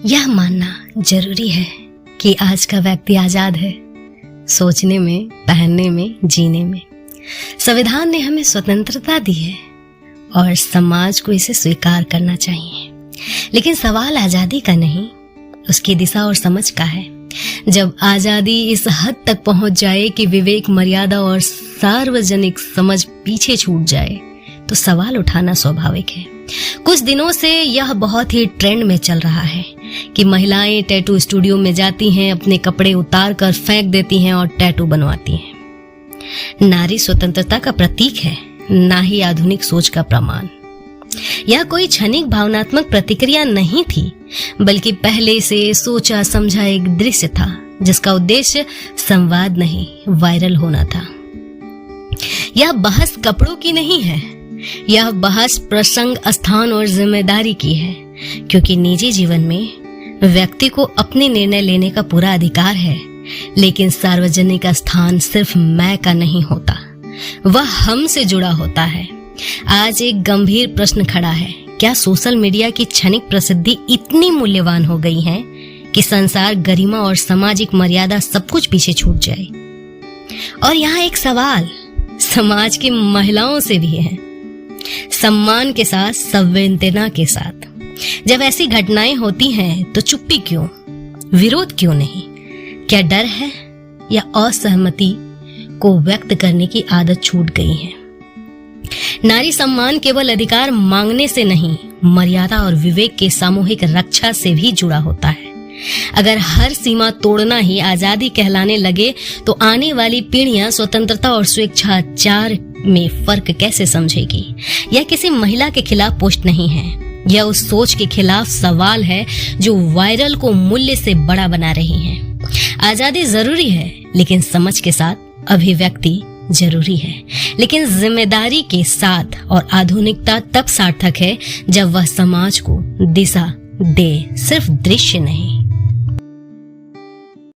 यह मानना जरूरी है कि आज का व्यक्ति आजाद है, सोचने में, पहनने में, जीने में। संविधान ने हमें स्वतंत्रता दी है और समाज को इसे स्वीकार करना चाहिए। लेकिन सवाल आजादी का नहीं, उसकी दिशा और समझ का है। जब आजादी इस हद तक पहुंच जाए कि विवेक, मर्यादा और सार्वजनिक समझ पीछे छूट जाए, तो सवाल उठाना स्वाभाविक है। कुछ दिनों से यह बहुत ही ट्रेंड में चल रहा है कि महिलाएं टैटू स्टूडियो में जाती हैं, अपने कपड़े उतार कर फेंक देती हैं और टैटू बनवाती हैं। नारी स्वतंत्रता का प्रतीक है, ना ही आधुनिक सोच का प्रमाण। यह कोई क्षणिक भावनात्मक प्रतिक्रिया नहीं थी, बल्कि पहले से सोचा समझा एक दृश्य था जिसका उद्देश्य संवाद नहीं, वायरल होना था। यह बहस कपड़ों की नहीं है, यह बहस प्रसंग, स्थान और जिम्मेदारी की है, क्योंकि निजी जीवन में व्यक्ति को अपने निर्णय लेने का पूरा अधिकार है, लेकिन सार्वजनिक स्थान सिर्फ मैं का नहीं होता, वह हम से जुड़ा होता है। आज एक गंभीर प्रश्न खड़ा है, क्या सोशल मीडिया की क्षणिक प्रसिद्धि इतनी मूल्यवान हो गई है कि संसार, गरिमा और सामाजिक मर्यादा सब कुछ पीछे छूट जाए? और यहाँ एक सवाल समाज की महिलाओं से भी है, सम्मान के साथ, संवेदना के साथ। जब ऐसी घटनाएं होती हैं तो चुप्पी क्यों, विरोध क्यों नहीं? क्या डर है या असहमति को व्यक्त करने की आदत छूट गई है? नारी सम्मान केवल अधिकार मांगने से नहीं, मर्यादा और विवेक के सामूहिक रक्षा से भी जुड़ा होता है। अगर हर सीमा तोड़ना ही आजादी कहलाने लगे तो आने वाली पीढ़ियां स्वतंत्रता और स्वेच्छाचार में फर्क कैसे समझेगी? यह किसी महिला के खिलाफ पोस्ट नहीं है, यह उस सोच के खिलाफ सवाल है जो वायरल को मूल्य से बड़ा बना रही है। आजादी जरूरी है, लेकिन समझ के साथ अभिव्यक्ति जरूरी है, लेकिन जिम्मेदारी के साथ। और आधुनिकता तब सार्थक है जब वह समाज को दिशा दे, सिर्फ दृश्य नहीं।